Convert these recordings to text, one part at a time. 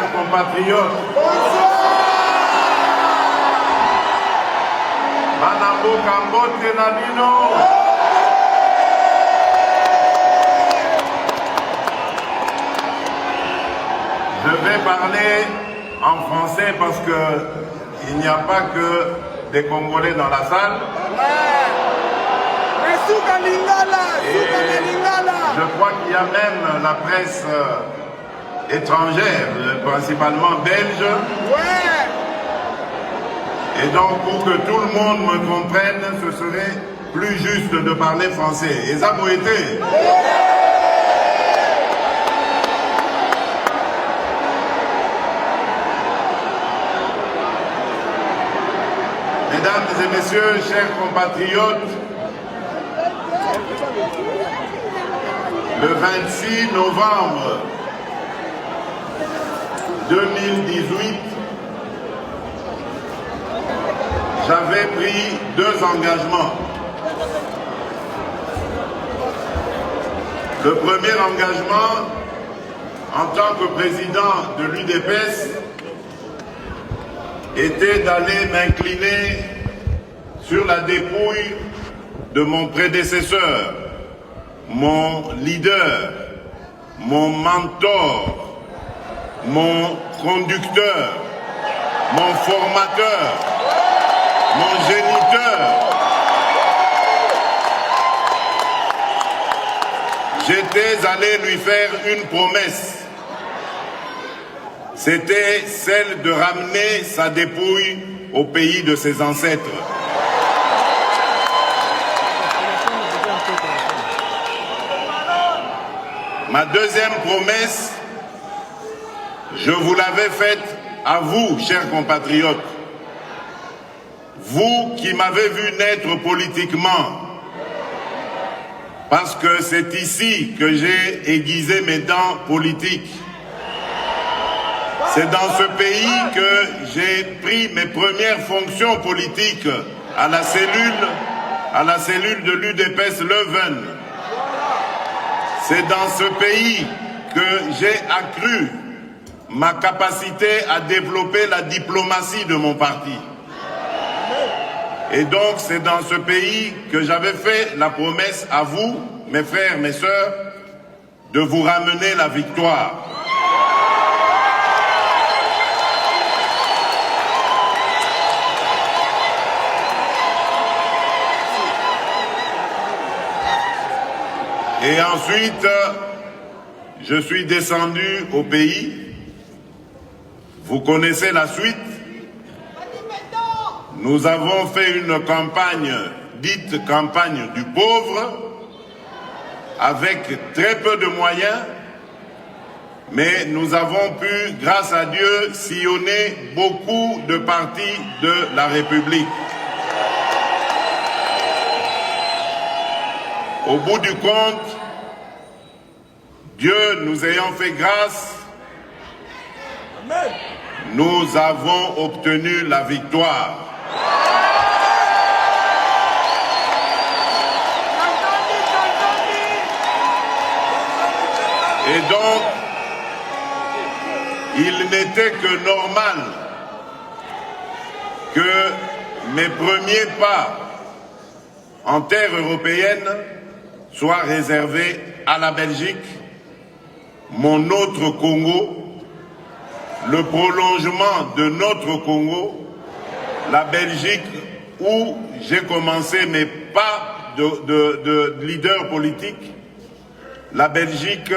chers compatriotes. Bonsoir. Manambo Kambote Nadino. Je vais parler en français parce que il n'y a pas que des Congolais dans la salle. Et je crois qu'il y a même la presse étrangère, principalement belge. Et donc pour que tout le monde me comprenne, ce serait plus juste de parler français. Et ça vous été. Mesdames et messieurs, chers compatriotes, le 26 novembre 2018, j'avais pris deux engagements. Le premier engagement, en tant que président de l'UDPS, était d'aller m'incliner sur la dépouille de mon prédécesseur, mon leader, mon mentor, mon conducteur, mon formateur, mon géniteur. J'étais allé lui faire une promesse. C'était celle de ramener sa dépouille au pays de ses ancêtres. Ma deuxième promesse, je vous l'avais faite à vous, chers compatriotes. Vous qui m'avez vu naître politiquement, parce que c'est ici que j'ai aiguisé mes dents politiques. C'est dans ce pays que j'ai pris mes premières fonctions politiques à la cellule de l'UDPS Leuven. C'est dans ce pays que j'ai accru ma capacité à développer la diplomatie de mon parti. Et donc c'est dans ce pays que j'avais fait la promesse à vous, mes frères, mes sœurs, de vous ramener la victoire. Et ensuite, je suis descendu au pays. Vous connaissez la suite. Nous avons fait une campagne, dite campagne du pauvre, avec très peu de moyens, mais nous avons pu, grâce à Dieu, sillonner beaucoup de partis de la République. Au bout du compte, Dieu nous ayant fait grâce, nous avons obtenu la victoire. Et donc, il n'était que normal que mes premiers pas en terre européenne soit réservé à la Belgique, mon autre Congo, le prolongement de notre Congo, la Belgique où j'ai commencé mes pas de leader politique, la Belgique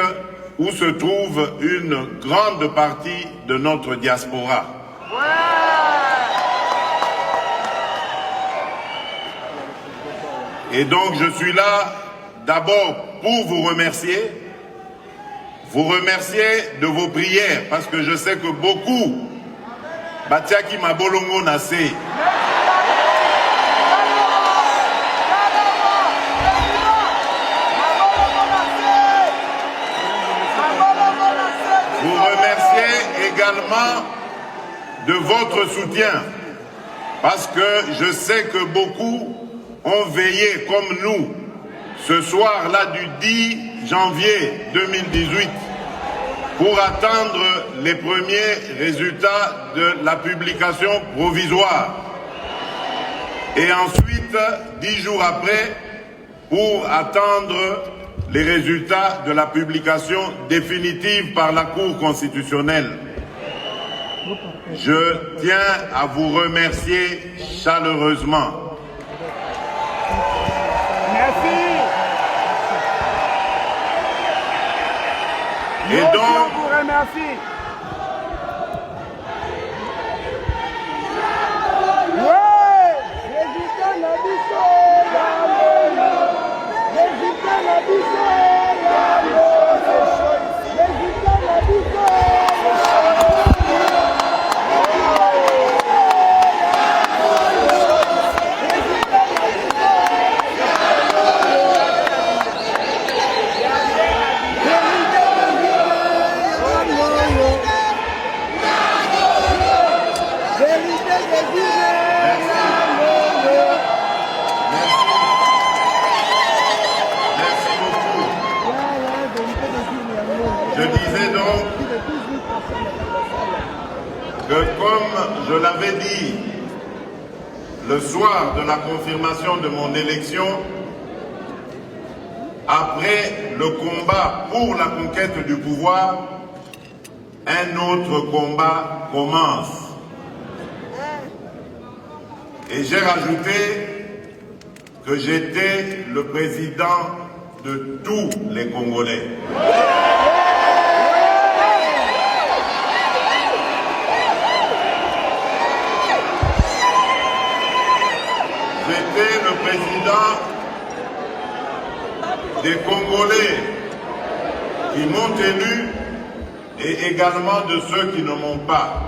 où se trouve une grande partie de notre diaspora. Et donc je suis là d'abord pour vous remercier de vos prières, parce que je sais que beaucoup, Batiaki Mabolongo Nassé, vous remerciez également de votre soutien, parce que je sais que beaucoup ont veillé comme nous ce soir-là du 10 janvier 2018 pour attendre les premiers résultats de la publication provisoire. Et ensuite, 10 jours après, pour attendre les résultats de la publication définitive par la Cour constitutionnelle. Je tiens à vous remercier chaleureusement. Merci. Et donc, on vous remercie. Je disais donc que, comme je l'avais dit le soir de la confirmation de mon élection, après le combat pour la conquête du pouvoir, un autre combat commence. Et j'ai rajouté que j'étais le président de tous les Congolais. J'étais le président des Congolais qui m'ont élu et également de ceux qui ne m'ont pas,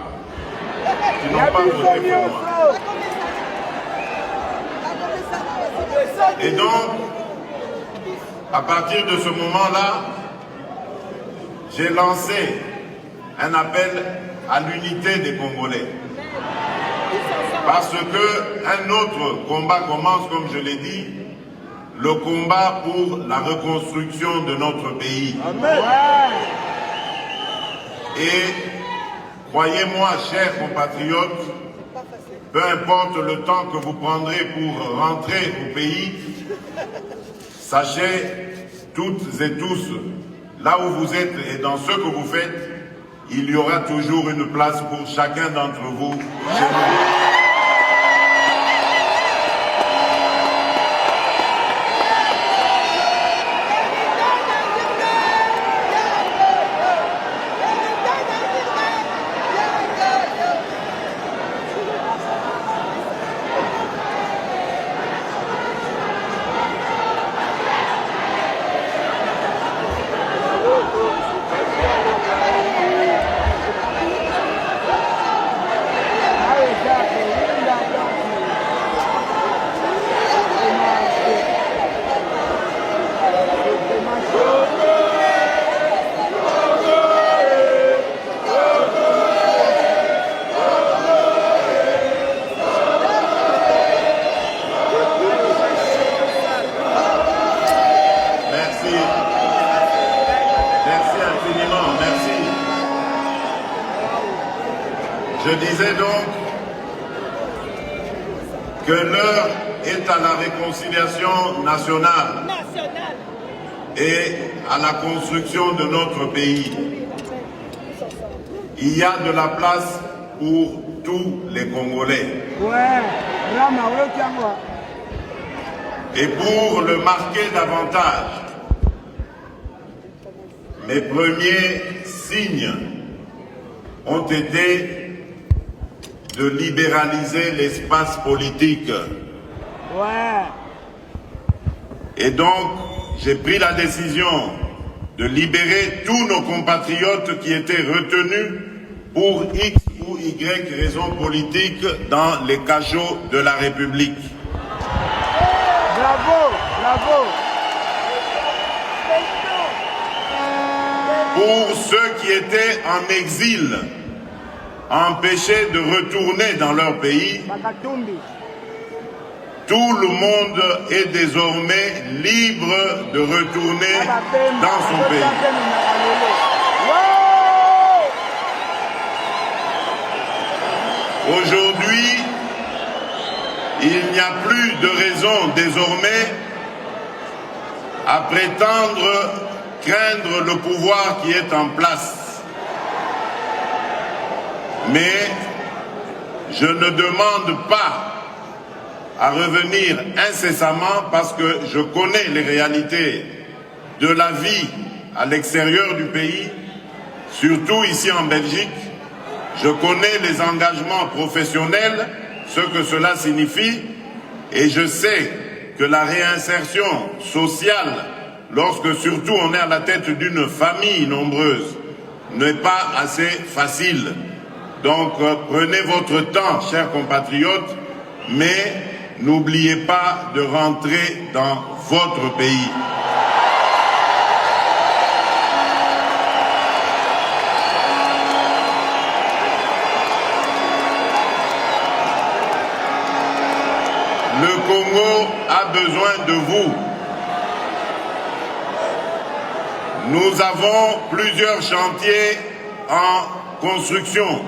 qui n'ont pas voté pour moi. Et donc, à partir de ce moment-là, j'ai lancé un appel à l'unité des Congolais. Parce qu'un autre combat commence, comme je l'ai dit, le combat pour la reconstruction de notre pays. Amen. Et croyez-moi, chers compatriotes, peu importe le temps que vous prendrez pour rentrer au pays, sachez toutes et tous, là où vous êtes et dans ce que vous faites, il y aura toujours une place pour chacun d'entre vous chez nous. Je disais donc que l'heure est à la réconciliation nationale et à la construction de notre pays. Il y a de la place pour tous les Congolais. Et pour le marquer davantage, mes premiers signes ont été de libéraliser l'espace politique. Et donc, j'ai pris la décision de libérer tous nos compatriotes qui étaient retenus pour X ou Y raisons politiques dans les cachots de la République. Bravo, bravo. Pour ceux qui étaient en exil, empêchés de retourner dans leur pays, tout le monde est désormais libre de retourner dans son pays. Aujourd'hui, il n'y a plus de raison désormais à prétendre craindre le pouvoir qui est en place. Mais je ne demande pas à revenir incessamment parce que je connais les réalités de la vie à l'extérieur du pays, surtout ici en Belgique. Je connais les engagements professionnels, ce que cela signifie, et je sais que la réinsertion sociale, lorsque surtout on est à la tête d'une famille nombreuse, n'est pas assez facile. Donc prenez votre temps, chers compatriotes, mais n'oubliez pas de rentrer dans votre pays. Le Congo a besoin de vous. Nous avons plusieurs chantiers en construction.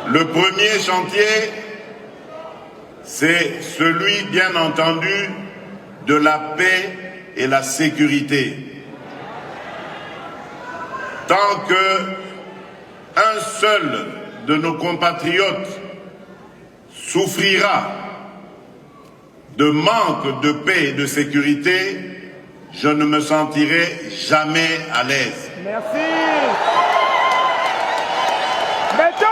Le premier chantier, c'est celui, bien entendu, de la paix et la sécurité. Tant qu'un seul de nos compatriotes souffrira de manque de paix et de sécurité, je ne me sentirai jamais à l'aise. Merci. Béton!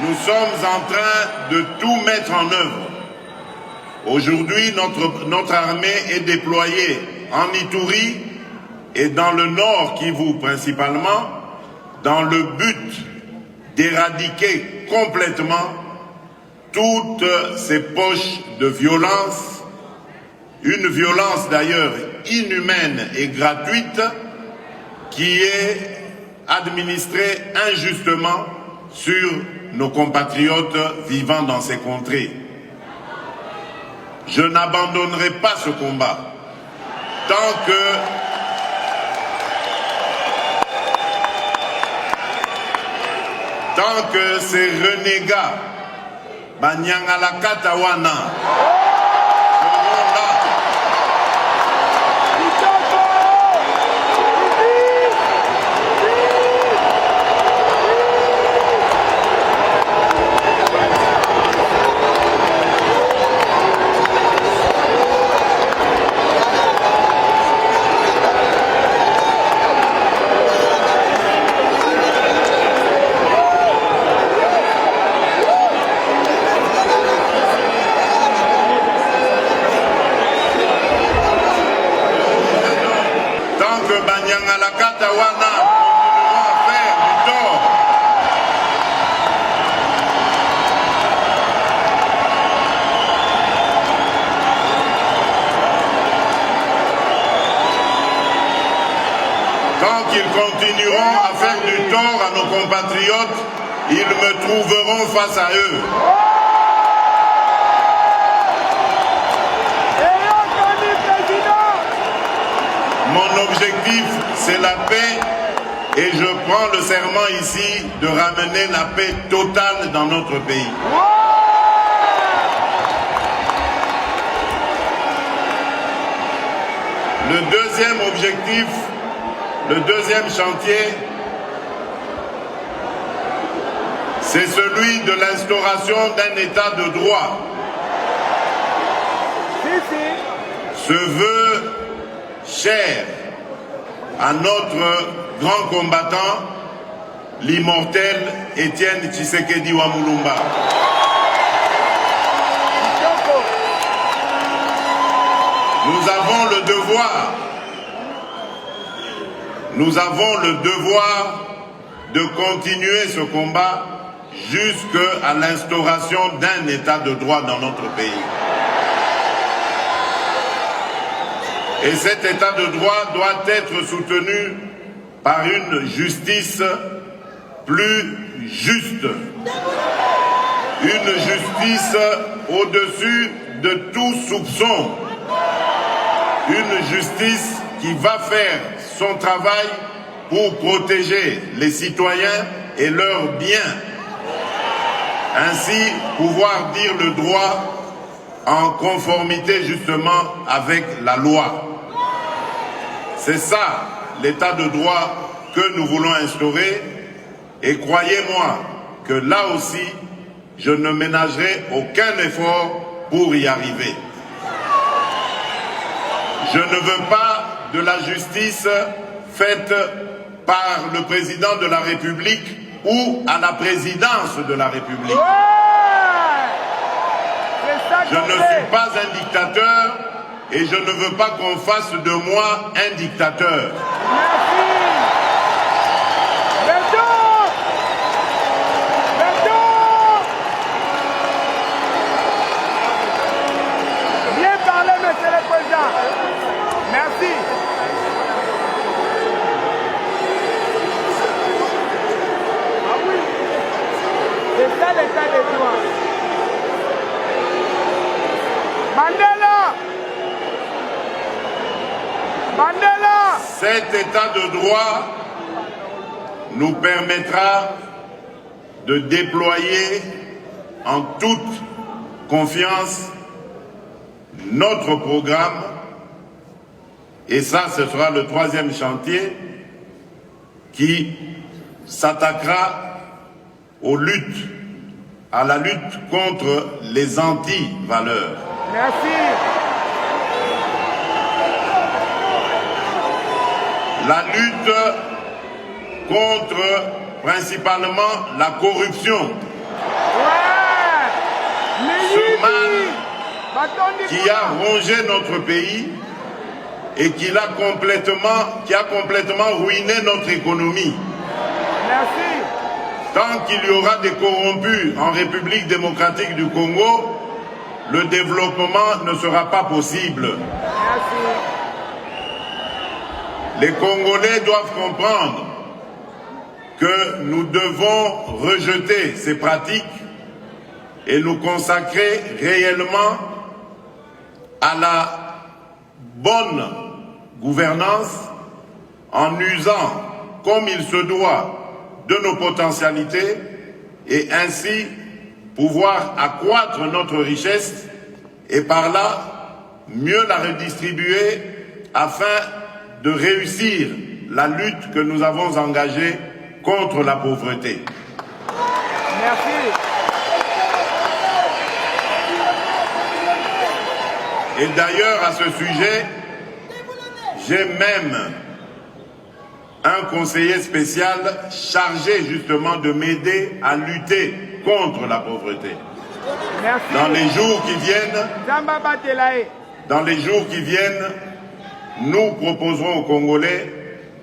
Nous sommes en train de tout mettre en œuvre. Aujourd'hui, notre armée est déployée en Ituri et dans le nord Kivu principalement, dans le but d'éradiquer complètement toutes ces poches de violence, une violence d'ailleurs inhumaine et gratuite qui est administrée injustement sur nos compatriotes vivant dans ces contrées. Je n'abandonnerai pas ce combat tant que ces renégats Banyangala Katawana seront là. Tant qu'ils continueront à faire du tort à nos compatriotes, ils me trouveront face à eux. Mon objectif, c'est la paix et je prends le serment ici de ramener la paix totale dans notre pays. Le deuxième objectif, le deuxième chantier, c'est celui de l'instauration d'un état de droit. Ce vœu cher à notre grand combattant, l'immortel Étienne Tshisekedi Wamulumba. Nous avons le devoir de continuer ce combat jusqu'à l'instauration d'un état de droit dans notre pays. Et cet état de droit doit être soutenu par une justice plus juste. Une justice au-dessus de tout soupçon. Une justice qui va faire son travail pour protéger les citoyens et leurs biens Ainsi, pouvoir dire le droit en conformité justement avec la loi. C'est ça, l'état de droit que nous voulons instaurer. Et croyez-moi que là aussi, je ne ménagerai aucun effort pour y arriver. Je ne veux pas de la justice faite par le président de la République ou à la présidence de la République. Je ne suis pas un dictateur et je ne veux pas qu'on fasse de moi un dictateur. Bien parlé, monsieur le président. Merci. Ah oui, c'est ça l'état de droit. Mandela! Mandela! Cet état de droit nous permettra de déployer en toute confiance notre programme, et ça, ce sera le troisième chantier qui s'attaquera aux luttes, à la lutte contre les anti-valeurs. Merci. La lutte contre principalement la corruption. Ce mal qui a rongé notre pays et qui a complètement ruiné notre économie. Merci. Tant qu'il y aura des corrompus en République démocratique du Congo, le développement ne sera pas possible. Merci. Les Congolais doivent comprendre que nous devons rejeter ces pratiques et nous consacrer réellement à la bonne gouvernance en usant comme il se doit de nos potentialités et ainsi pouvoir accroître notre richesse et par là mieux la redistribuer afin de réussir la lutte que nous avons engagée contre la pauvreté. Merci. Et d'ailleurs, à ce sujet, j'ai même un conseiller spécial chargé justement de m'aider à lutter contre la pauvreté. Merci. Dans les jours qui viennent, nous proposerons aux Congolais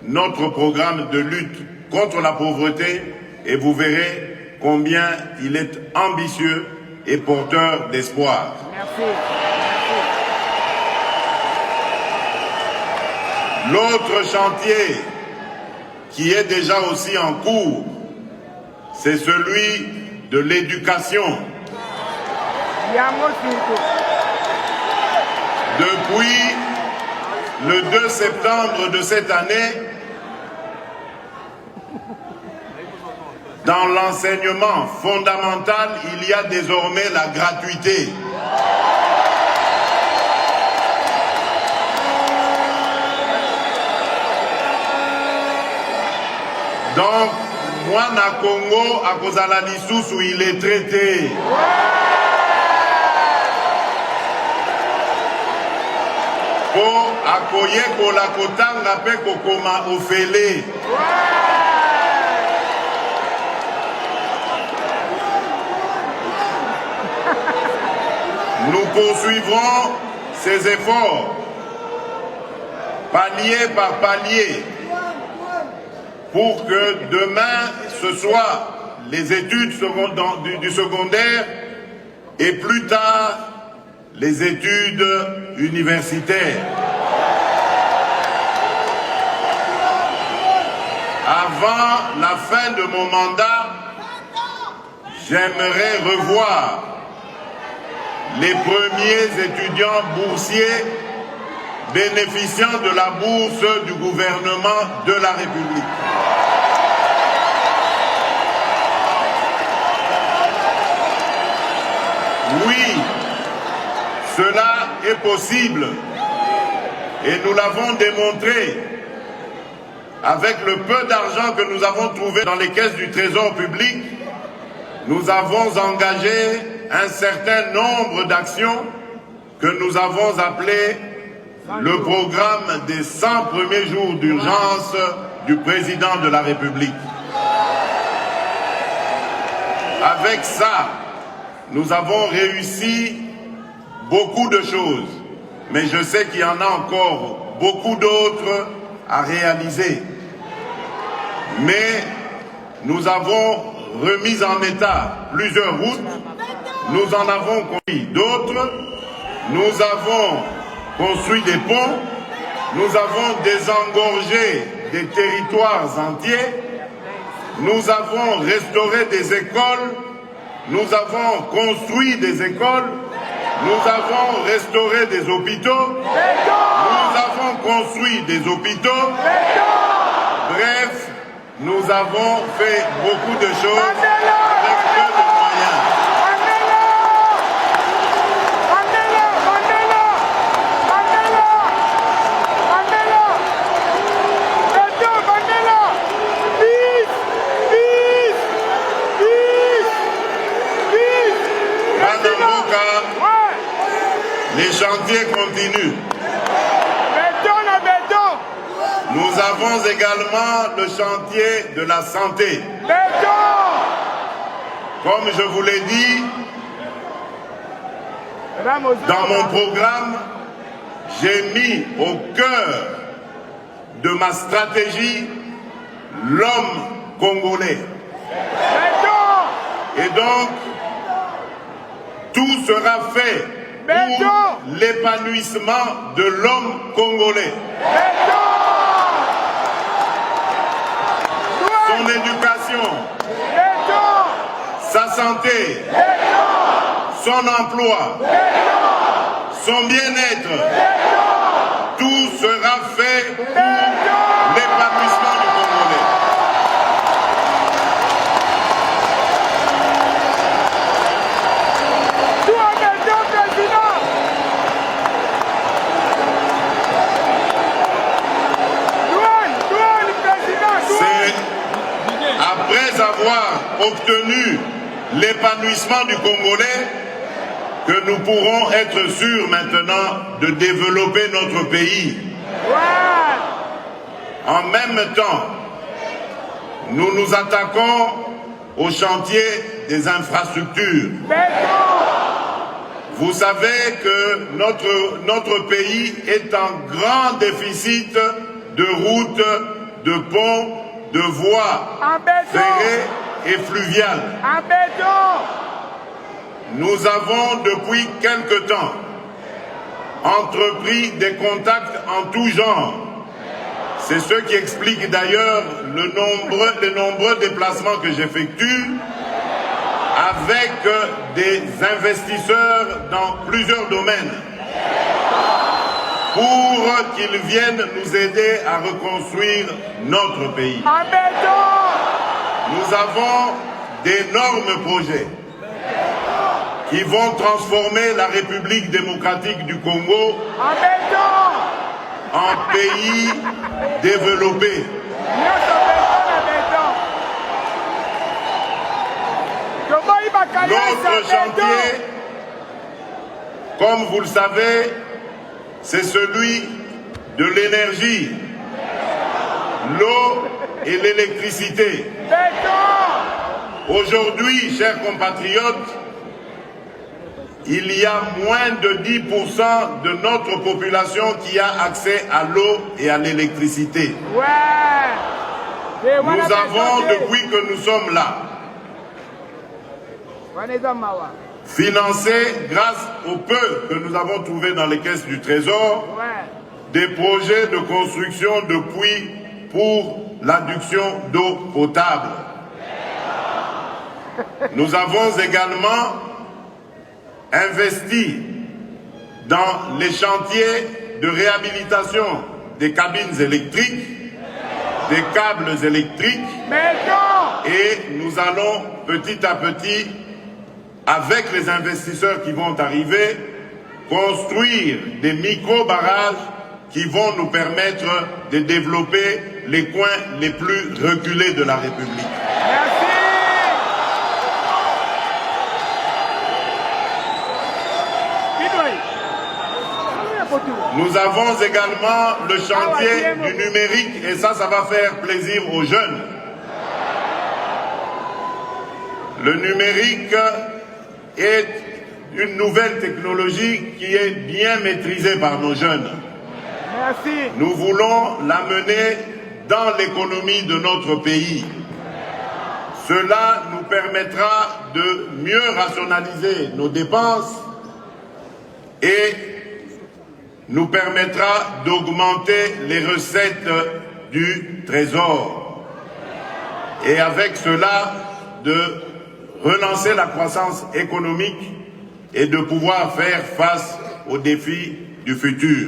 notre programme de lutte contre la pauvreté et vous verrez combien il est ambitieux et porteur d'espoir. Merci. L'autre chantier qui est déjà aussi en cours, c'est celui de l'éducation. Depuis le 2 septembre de cette année, dans l'enseignement fondamental, il y a désormais la gratuité. Donc, moi, na Congo, à Kozala Lisusu, il est traité. Pour akoye kolakotanga pe kokoma ofele. Nous poursuivrons ces efforts, palier par palier, pour que demain, ce soit les études du secondaire et plus tard, les études universitaires. Avant la fin de mon mandat, j'aimerais revoir les premiers étudiants boursiers bénéficiant de la bourse du gouvernement de la République. Oui, cela est possible et nous l'avons démontré avec le peu d'argent que nous avons trouvé dans les caisses du Trésor public. Nous avons engagé un certain nombre d'actions que nous avons appelées le programme des 100 premiers jours d'urgence du président de la République. Avec ça, nous avons réussi beaucoup de choses, mais je sais qu'il y en a encore beaucoup d'autres à réaliser. Mais nous avons remis en état plusieurs routes, nous en avons construit d'autres, nous avons construit des ponts, nous avons désengorgé des territoires entiers, nous avons restauré des écoles, nous avons construit des écoles, nous avons restauré des hôpitaux, nous avons construit des hôpitaux, bref, nous avons fait beaucoup de choses avec peu de moyens. Les chantiers continuent. Nous avons également le chantier de la santé. Comme je vous l'ai dit, dans mon programme, j'ai mis au cœur de ma stratégie l'homme congolais. Et donc, tout sera fait pour l'épanouissement de l'homme congolais. Son éducation, sa santé, son emploi, son bien-être, tout sera fait pour l'épanouissement du Congolais. Après avoir obtenu l'épanouissement du Congolais, que nous pourrons être sûrs maintenant de développer notre pays. En même temps, nous nous attaquons au chantier des infrastructures. Vous savez que notre pays est en grand déficit de routes, de ponts, de voies ferrées et fluviales. Nous avons depuis quelque temps entrepris des contacts en tout genre. C'est ce qui explique d'ailleurs les nombreux déplacements que j'effectue avec des investisseurs dans plusieurs domaines pour qu'ils viennent nous aider à reconstruire notre pays. Nous avons d'énormes projets qui vont transformer la République démocratique du Congo en pays développé. L'autre chantier, comme vous le savez, c'est celui de l'énergie, l'eau et l'électricité. Aujourd'hui, chers compatriotes, il y a moins de 10% de notre population qui a accès à l'eau et à l'électricité. Nous avons, depuis que nous sommes là, financé, grâce au peu que nous avons trouvé dans les caisses du Trésor, des projets de construction de puits pour l'adduction d'eau potable. Nous avons également investi dans les chantiers de réhabilitation des cabines électriques, des câbles électriques, et nous allons petit à petit avec les investisseurs qui vont arriver, construire des micro-barrages qui vont nous permettre de développer les coins les plus reculés de la République. Merci. Nous avons également le chantier du numérique et ça va faire plaisir aux jeunes. Le numérique est une nouvelle technologie qui est bien maîtrisée par nos jeunes. Merci. Nous voulons l'amener dans l'économie de notre pays. Cela nous permettra de mieux rationaliser nos dépenses et nous permettra d'augmenter les recettes du Trésor. Et avec cela, de relancer la croissance économique et de pouvoir faire face aux défis du futur.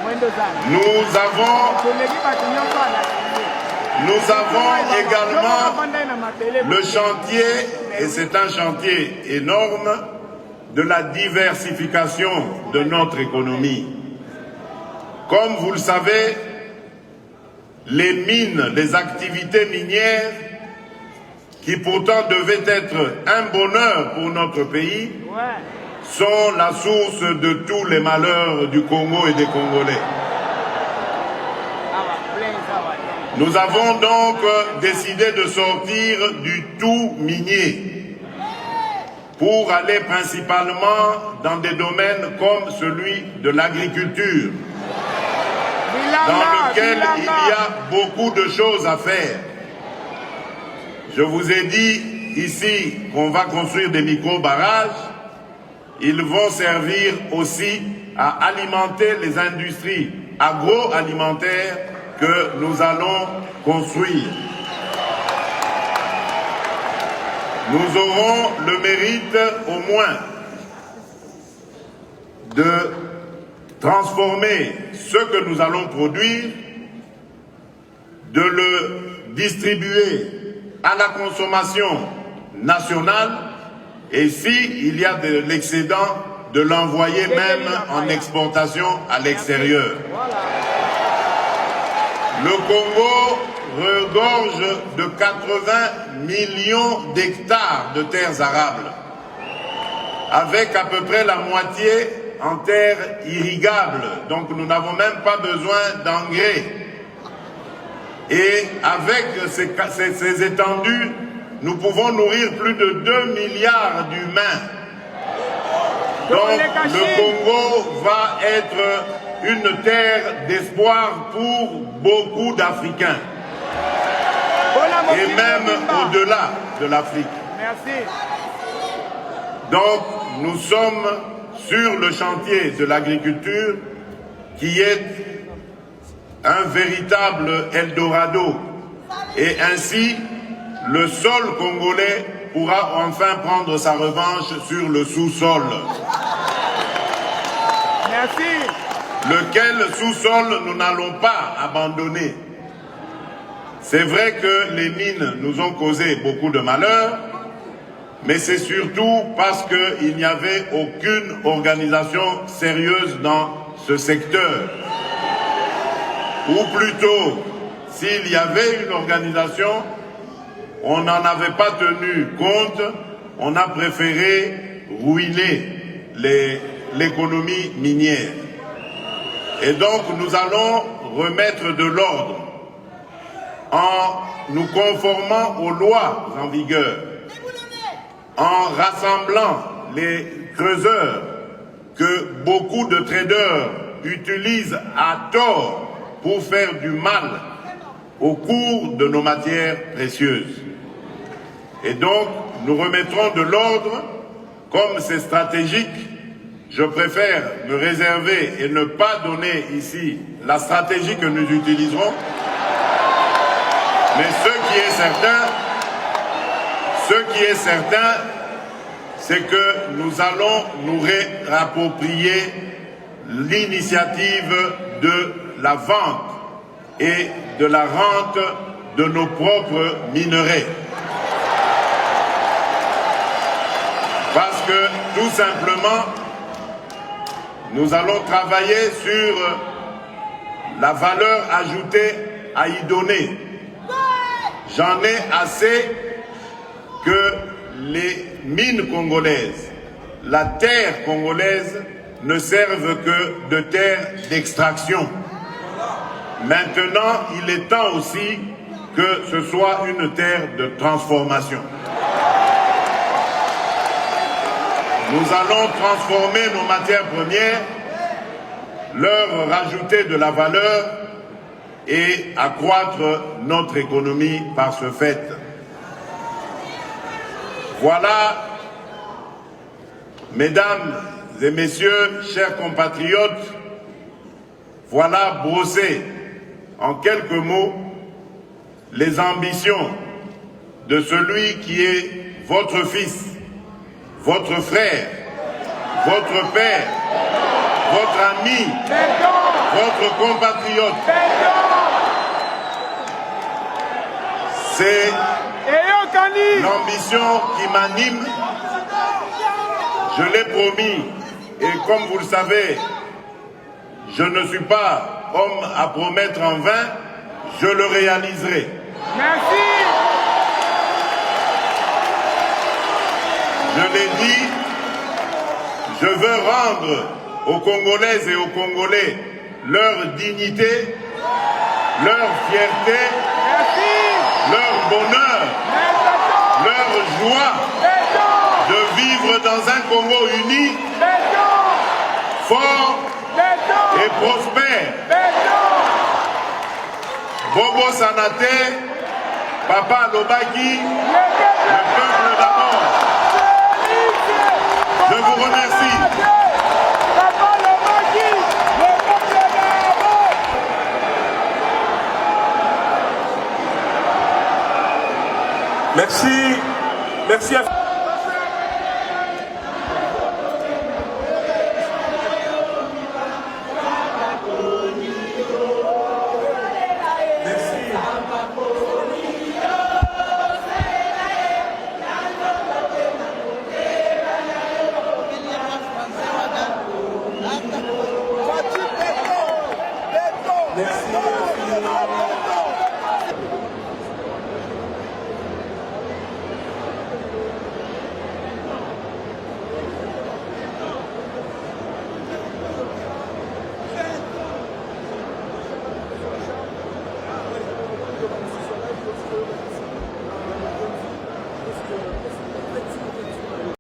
Nous avons également le chantier, et c'est un chantier énorme, de la diversification de notre économie. Comme vous le savez, les mines, les activités minières, qui pourtant devaient être un bonheur pour notre pays, sont la source de tous les malheurs du Congo et des Congolais. Nous avons donc décidé de sortir du tout minier pour aller principalement dans des domaines comme celui de l'agriculture, dans lequel il y a beaucoup de choses à faire. Je vous ai dit ici qu'on va construire des micro-barrages. Ils vont servir aussi à alimenter les industries agroalimentaires que nous allons construire. Nous aurons le mérite au moins de transformer ce que nous allons produire, de le distribuer à la consommation nationale et s'il y a de l'excédent, de l'envoyer même en exportation à l'extérieur. Le Congo regorge de 80 millions d'hectares de terres arables, avec à peu près la moitié en terres irrigables. Donc nous n'avons même pas besoin d'engrais. Et avec ces étendues, nous pouvons nourrir plus de 2 milliards d'humains. Donc le Congo va être une terre d'espoir pour beaucoup d'Africains. Et même au-delà de l'Afrique. Merci. Donc nous sommes sur le chantier de l'agriculture qui est un véritable Eldorado. Et ainsi, le sol congolais pourra enfin prendre sa revanche sur le sous-sol. Merci. Lequel sous-sol nous n'allons pas abandonner. C'est vrai que les mines nous ont causé beaucoup de malheurs, mais c'est surtout parce qu'il n'y avait aucune organisation sérieuse dans ce secteur. Ou plutôt, s'il y avait une organisation, on n'en avait pas tenu compte, on a préféré ruiner l'économie minière. Et donc nous allons remettre de l'ordre en nous conformant aux lois en vigueur, en rassemblant les creuseurs que beaucoup de traders utilisent à tort pour faire du mal au cours de nos matières précieuses. Et donc, nous remettrons de l'ordre, comme c'est stratégique, je préfère me réserver et ne pas donner ici la stratégie que nous utiliserons, mais ce qui est certain, c'est que nous allons nous réapproprier l'initiative de la vente et de la rente de nos propres minerais. que tout simplement, nous allons travailler sur la valeur ajoutée à y donner. J'en ai assez que les mines congolaises, la terre congolaise ne servent que de terre d'extraction. Maintenant, il est temps aussi que ce soit une terre de transformation. Nous allons transformer nos matières premières, leur rajouter de la valeur et accroître notre économie par ce fait. Voilà, mesdames et messieurs, chers compatriotes, voilà brossé en quelques mots les ambitions de celui qui est votre fils, votre frère, votre père, votre ami, votre compatriote. C'est l'ambition qui m'anime. Je l'ai promis et comme vous le savez, je ne suis pas homme à promettre en vain, je le réaliserai. Merci. Je l'ai dit, je veux rendre aux Congolaises et aux Congolais leur dignité, leur fierté, leur bonheur, leur joie de vivre dans un Congo uni, fort et prospère. Bobo Sanate, Papa Lobaki, le peuple d'abord. Je vous remercie. Merci. Merci à